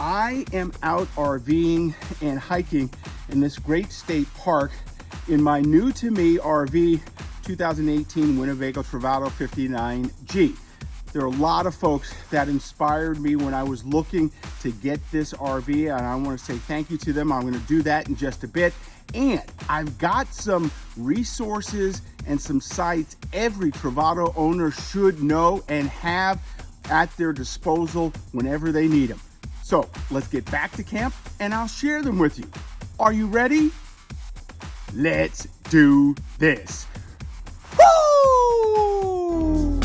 I am out RVing and hiking in this great state park in my new to me RV 2018 Winnebago Travato 59G. There are a lot of folks that inspired me when I was looking to get this RV, and I want to say thank you to them. I'm going to do that in just a bit. And I've got some resources and some sites every Travato owner should know and have at their disposal whenever they need them. So let's get back to camp and I'll share them with you. Are you ready? Let's do this. Woo!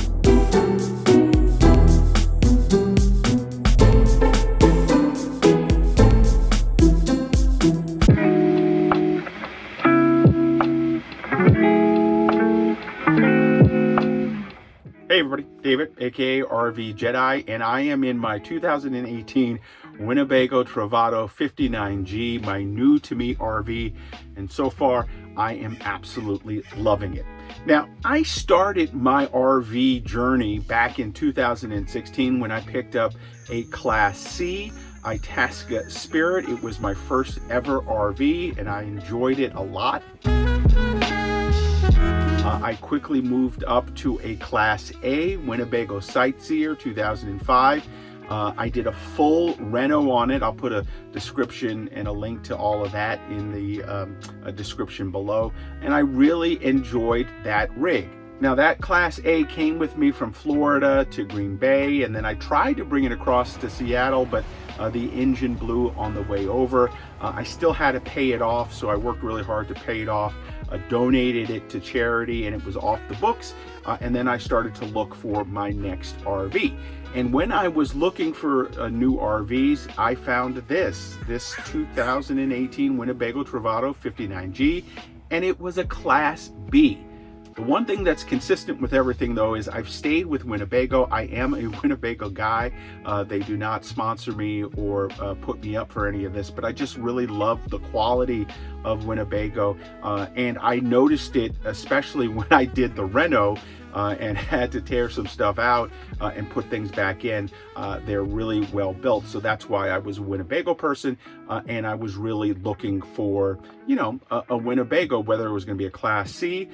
Hey everybody, David, aka RVJedeye, and I am in my 2018 Winnebago Travato 59G, my new to me RV, and so far I am absolutely loving it. Now, I started my RV journey back in 2016 when I picked up a Class C Itasca Spirit. It was my first ever RV and I enjoyed it a lot. I quickly moved up to a Class A Winnebago Sightseer 2005. I did a full reno on it. I'll put a description and a link to all of that in the description below. And I really enjoyed that rig. Now that Class A came with me from Florida to Green Bay, and then I tried to bring it across to Seattle, but the engine blew on the way over. I still had to pay it off, so I worked really hard to pay it off. Donated it to charity and it was off the books, and then I started to look for my next RV. And when I was looking for new RVs, I found this 2018 Winnebago Travato 59G, and it was a Class B. The one thing that's consistent with everything though is I've stayed with Winnebago. I am a Winnebago guy. They do not sponsor me or put me up for any of this, but I just really love the quality of Winnebago. And I noticed it especially when I did the reno and had to tear some stuff out and put things back in. They're really well built. So that's why I was a Winnebago person, and I was really looking for, you know, a Winnebago, whether it was going to be a Class C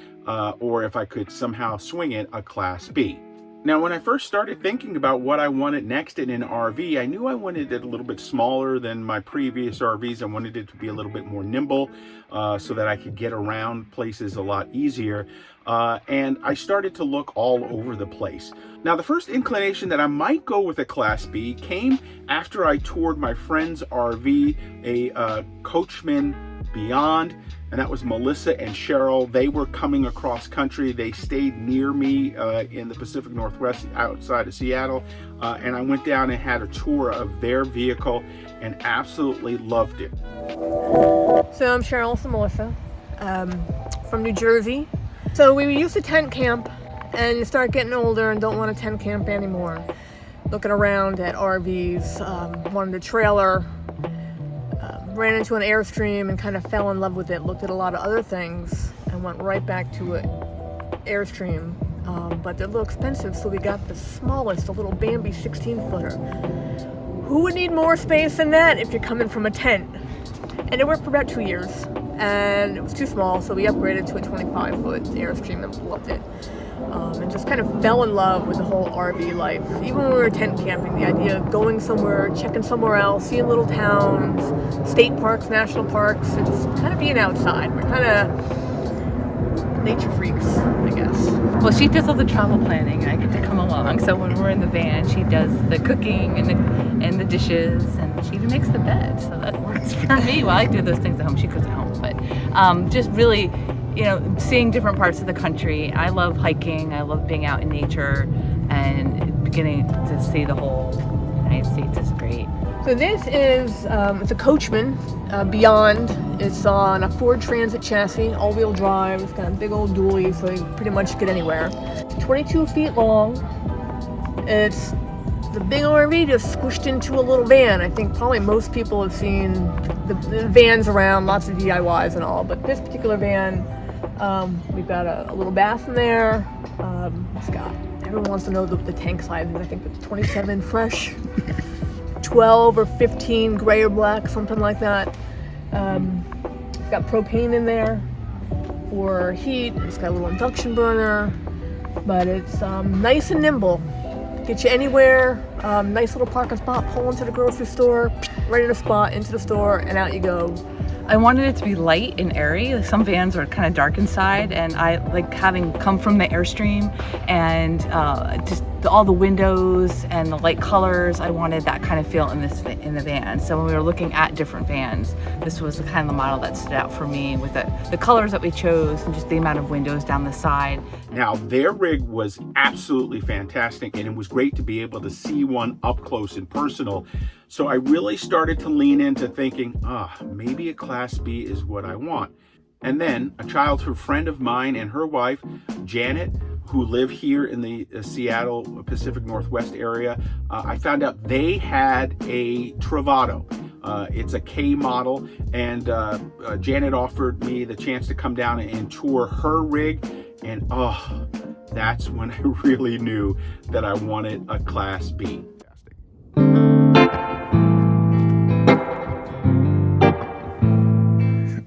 or if I could somehow swing it, a Class B. Now, when I first started thinking about what I wanted next in an RV, I knew I wanted it a little bit smaller than my previous RVs. I wanted it to be a little bit more nimble so that I could get around places a lot easier. And I started to look all over the place. Now, the first inclination that I might go with a Class B came after I toured my friend's RV, a Coachman Beyond. And that was Melissa and Cheryl. They were coming across country. They stayed near me in the Pacific Northwest outside of Seattle. And I went down and had a tour of their vehicle and absolutely loved it. So I'm Cheryl from Melissa, from New Jersey. So we used to tent camp, and you start getting older and don't want to tent camp anymore. Looking around at RVs, wanted a trailer. Ran into an Airstream and kind of fell in love with it. Looked at a lot of other things and went right back to an Airstream, but they're a little expensive, so we got the smallest, a little Bambi 16-footer. Who would need more space than that if you're coming from a tent? And it worked for about 2 years, and it was too small, so we upgraded to a 25-foot Airstream and loved it. And just kind of fell in love with the whole RV life. Even when we were tent camping, the idea of going somewhere, checking somewhere else, seeing little towns, state parks, national parks, and just kind of being outside. We're kind of nature freaks, I guess. Well, she does all the travel planning, and I get to come along. So when we're in the van, she does the cooking and the dishes, and she even makes the bed. So that works for me. Well, I do those things at home. She cooks at home, but just really, you know, seeing different parts of the country. I love hiking. I love being out in nature, and beginning to see the whole United States is great. So this is, it's a Coachman Beyond. It's on a Ford Transit chassis, all-wheel drive. It's got a big old dually, so you can pretty much get anywhere. It's 22 feet long. It's the big RV just squished into a little van. I think probably most people have seen the vans around, lots of DIYs and all, but this particular van, we've got a little bath in there. It's got, everyone wants to know the tank size. I think it's 27 fresh. 12 or 15 gray or black, something like that. It's got propane in there for heat. It's got a little induction burner, but it's nice and nimble. Get you anywhere. Nice little parking spot. Pull into the grocery store, right at a spot, into the store, and out you go. I wanted it to be light and airy. Like some vans are kind of dark inside, and I like having come from the Airstream and just all the windows and the light colors. I wanted that kind of feel in the van. So when we were looking at different vans, this was the kind of the model that stood out for me with the colors that we chose and just the amount of windows down the side. Now, their rig was absolutely fantastic, and it was great to be able to see one up close and personal. So I really started to lean into thinking, maybe a Class B is what I want. And then a childhood friend of mine and her wife, Janet, who live here in the Seattle Pacific Northwest area, I found out they had a Travato. It's a K model, and Janet offered me the chance to come down and tour her rig, and that's when I really knew that I wanted a Class B.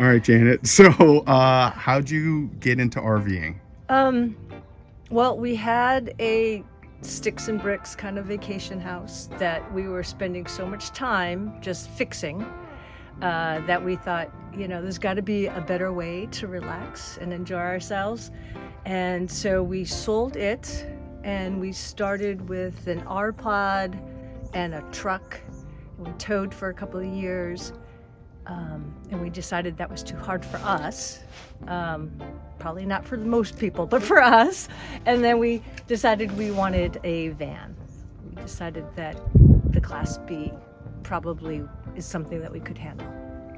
All right, Janet. So, how'd you get into RVing? Well, we had a sticks and bricks kind of vacation house that we were spending so much time just fixing that we thought, there's got to be a better way to relax and enjoy ourselves. And so we sold it, and we started with an R-Pod and a truck. We towed for a couple of years. And we decided that was too hard for us. Probably not for most people, but for us. And then we decided we wanted a van. We decided that the Class B probably is something that we could handle.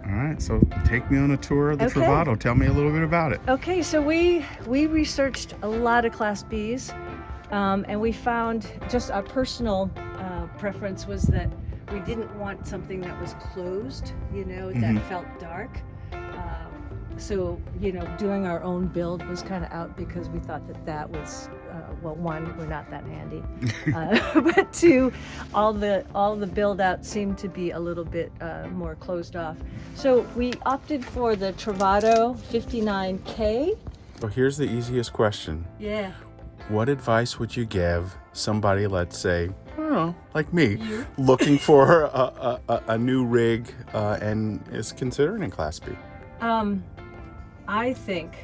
All right, so take me on a tour of the Okay. Travato. Tell me a little bit about it. Okay, so we researched a lot of Class Bs, and we found just our personal preference was that we didn't want something that was closed, that felt dark. So, doing our own build was kind of out because we thought that was, one, we're not that handy, but two, all the build out seemed to be a little bit more closed off. So we opted for the Travato 59K. So here's the easiest question. Yeah. What advice would you give somebody, let's say, I don't know, like me, looking for a new rig and is considering a Class B? I think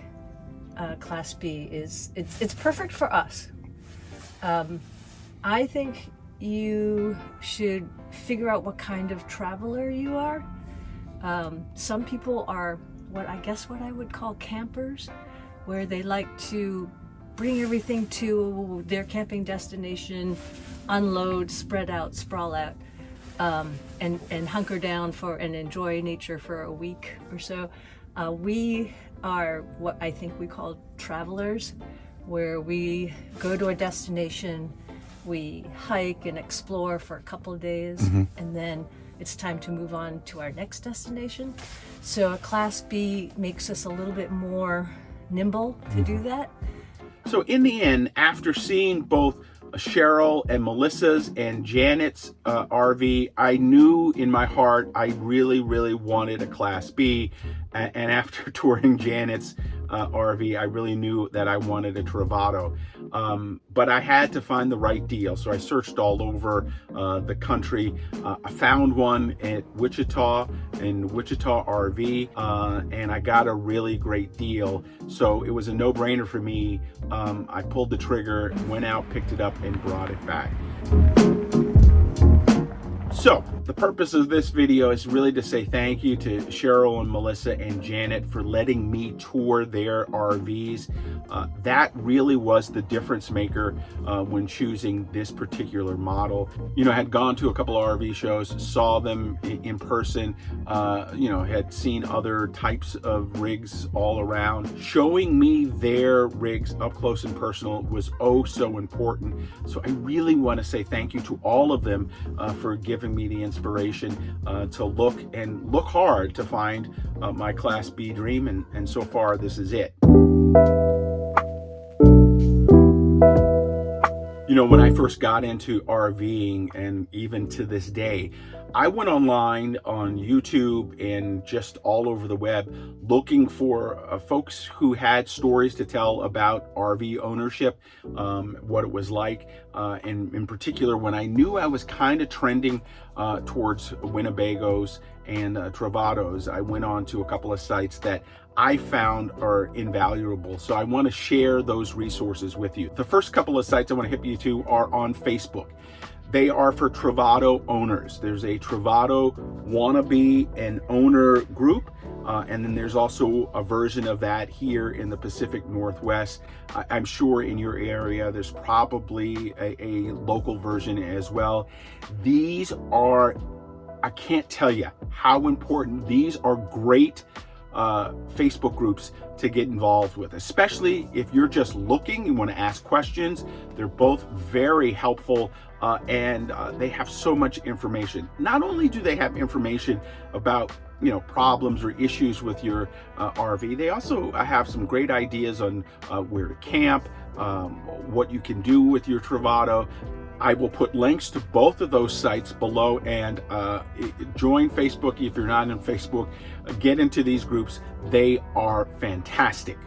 Class B it's perfect for us. I think you should figure out what kind of traveler you are. Some people are what I would call campers, where they like to bring everything to their camping destination, unload, spread out, sprawl out, and hunker down and enjoy nature for a week or so. We are what I think we call travelers, where we go to a destination, we hike and explore for a couple of days, and then it's time to move on to our next destination. So a Class B makes us a little bit more nimble to do that. So in the end, after seeing both Cheryl and Melissa's and Janet's RV, I knew in my heart I really, really wanted a Class B. And after touring Janet's RV, I really knew that I wanted a Travato. But I had to find the right deal. So I searched all over the country. I found one at Wichita, in Wichita RV, and I got a really great deal. So it was a no-brainer for me. I pulled the trigger, went out, picked it up, and brought it back. So the purpose of this video is really to say thank you to Cheryl and Melissa and Janet for letting me tour their RVs. That really was the difference maker when choosing this particular model. I had gone to a couple of RV shows, saw them in person, had seen other types of rigs all around. Showing me their rigs up close and personal was so important. So I really want to say thank you to all of them for giving me the inspiration to look hard to find my Class B dream, and so far this is it. know, when I first got into RVing, and even to this day, I went online on YouTube and just all over the web looking for folks who had stories to tell about RV ownership, what it was like, and in particular when I knew I was kind of trending towards Winnebagos and Travatos, I went on to a couple of sites that I found are invaluable. So I want to share those resources with you. The first couple of sites I want to hit you to are on Facebook. They are for Travato owners. There's a Travato wannabe and owner group, and then there's also a version of that here in the Pacific Northwest. I'm sure in your area there's probably a local version as well. These are, I can't tell you how important. These are great Facebook groups to get involved with, especially if you're just looking, you want to ask questions. They're both very helpful, and they have so much information. Not only do they have information about, you know, problems or issues with your RV, they also have some great ideas on where to camp, what you can do with your Travato. I will put links to both of those sites below, and join Facebook if you're not on Facebook. Get into these groups. They are fantastic.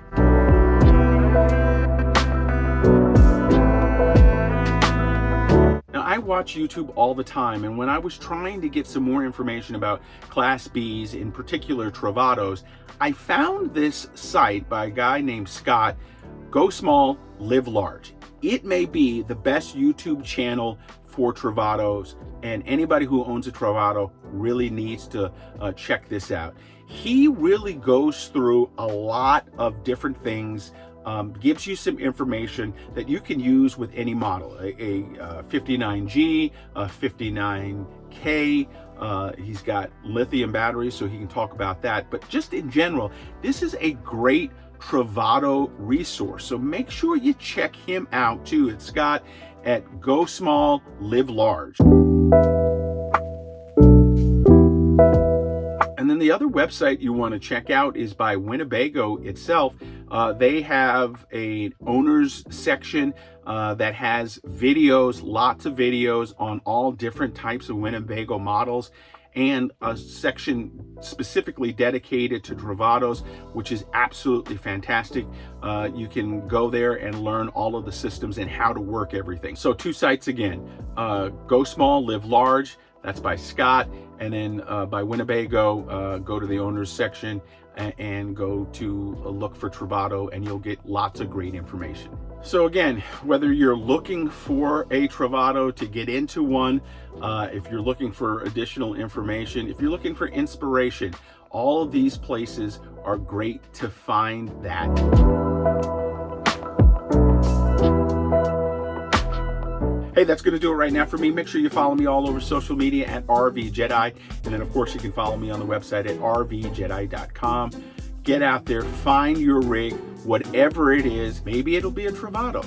Now, I watch YouTube all the time, and when I was trying to get some more information about Class Bs, in particular Travatos, I found this site by a guy named Scott, Go Small, Live Large. It may be the best YouTube channel for Travatos, and anybody who owns a Travato really needs to check this out. He really goes through a lot of different things, gives you some information that you can use with any model, a 59G, a 59K. He's got lithium batteries, so he can talk about that. But just in general, this is a great Travato resource, so make sure you check him out too. It's Scott at Go Small, Live Large. And then the other website you want to check out is by Winnebago itself. They have a owners section that has videos, lots of videos on all different types of Winnebago models, and a section specifically dedicated to Travatos, which is absolutely fantastic. You can go there and learn all of the systems and how to work everything. So two sites again, Go Small, Live Large, that's by Scott, and then by Winnebago, go to the owners section and go to look for Travato, and you'll get lots of great information. So again, whether you're looking for a Travato to get into one, if you're looking for additional information, if you're looking for inspiration, all of these places are great to find that. Hey, that's going to do it right now for me. Make sure you follow me all over social media at RVJedeye. And then, of course, you can follow me on the website at RVJedeye.com. Get out there, find your rig, whatever it is. Maybe it'll be a Travato.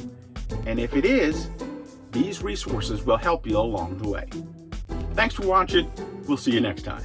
And if it is, these resources will help you along the way. Thanks for watching. We'll see you next time.